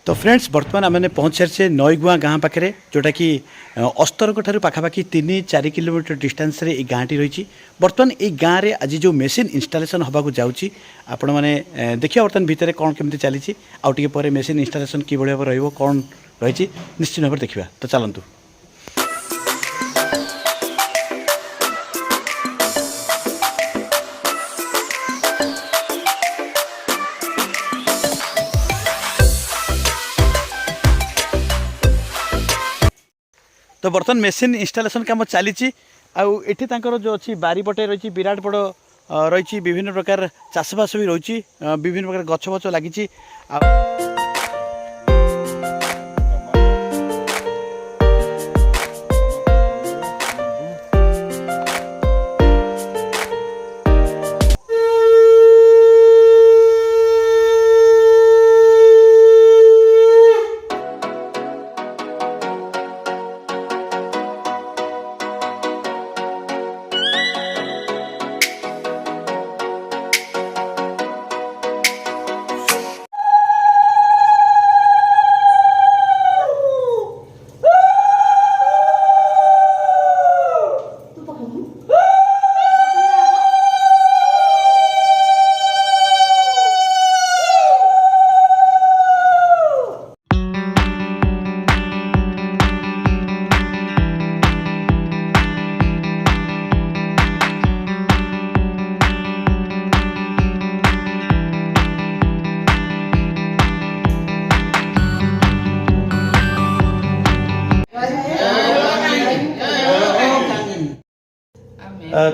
तो फ्रेंड्स बर्तमान आम पहुँच सारी नईगुआ गाँ पाखे जोटा कि अस्तरक पाखापाखि 3-4 किलोमीटर डिस्टेंस रे गाँटी रही। बर्तमान ये गाँव में आज जो मेसीन इनस्टलेशन होगा जाऊँगी आपण मैंने देखिए बर्तमान भितर कौन केमती चली आउे पर मेसीन इनस्टलेशन कि भाव रौन रही निश्चित भाव देखा। तो चलतु तो बर्तमान मेसीन इनस्टलेशन काम चली आठी जो अच्छी बारीपटे रही विराट बड़ रही विभिन्न प्रकार चाषबास भी रही विभिन्न प्रकार गछ फछ लगी।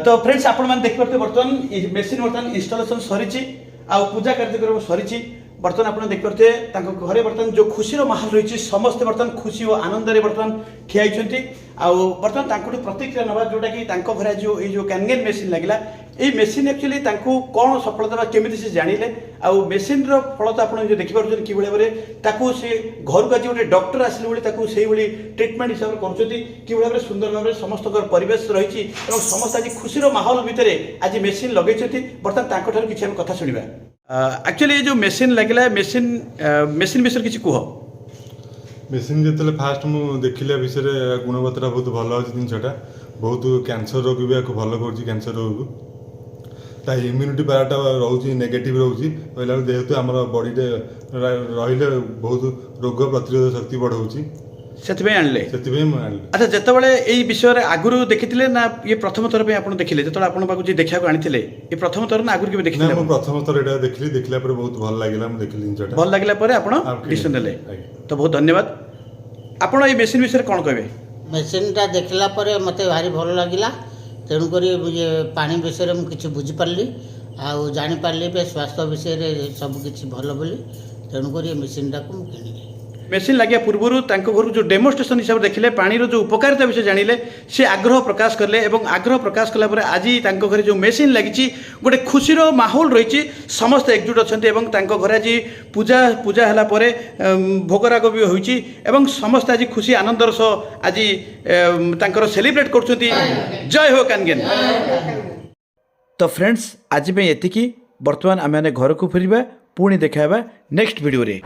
तो फ्रेंड्स आपण मैंने देखिए बर्तमान मेसीन बर्तमान इनस्टलेशन सरी पूजा कार्यक्रम सरी बर्तमान आप देखिए घरे बर्तमान जो खुशी माहौल रही समस्ते बर्तमान खुशी और आनंद बर्तमान ठिया बर्तमान प्रतिक्रिया नवा जोटा कि घरे जो ये कैनगेन मेसीन लगे ये मेसीन एक्चुअली कौन सफलता केमी से जानिले आउ मेसीन फल तो आप देखिए कि भाव में सी घर को आज गोटे डॉक्टर आसले भाई ट्रिटमेंट हिसाब से कि भाव में सुंदर भाव में समस्त परिवेश रही समस्त आज खुशी माहौल भितर आज मेसीन लगे बर्तमान किसी आम कथा शुणा। एक्चुअली जो मेसीन लगे मेसीन मेसीन विषय किसी कह मेसीन जो फास्ट मुझे देखिले विषय गुणवत्ता बहुत भल अच्छे जिनटा बहुत कैंसर रोग भी भल कर कैंसर रोग को ता इम्यूनिटी पावरटा रोचे नेगेटिव रोचे कहला जेहेतु आम बॉडी रही बहुत रोग प्रतिरोध शक्ति बढ़ाऊँगी से आनले अच्छा जितेबाला यही विषय आगुरी देखी ना ये प्रथम थर पे आप देखिले जो आप देखा आनी ये प्रथम थर ना आगुरी देखिए मैं प्रथम थर यहाँ देखली देखला बहुत भल लगे देखिली भल लगे आप डिसीजन ले तो बहुत धन्यवाद। आपड़ ये मेसीन विषय कौन कहे मेसीनटा देखला मत भारी भल लगे तेणुक पानी विषय मुझे किसी बुझीपारि आउ जापारि स्वास्थ्य विषय सबकि भल बोली तेणुक मेसीनटा को मुझे किणी मेसीन लगे पूर्व घर जो डेमोन्स्ट्रेशन हिसाब से देखिले पानी जो उपकारिता विषय जानिले से आग्रह प्रकाश कले आग्रह प्रकाश कलापर आज घर जो मेसीन लगी गोटे खुशी माहौल रही समस्त एकजुट अच्छा घर आज पूजा पूजा है भोगराग भी होती समस्त आज खुशी आनंदर सह आज सेलिब्रेट कर जय हो कैनगेन। तो फ्रेंड्स आज ये बर्तमान आम घर को फेरवा पुणी देखा नेक्स्ट वीडियो रे।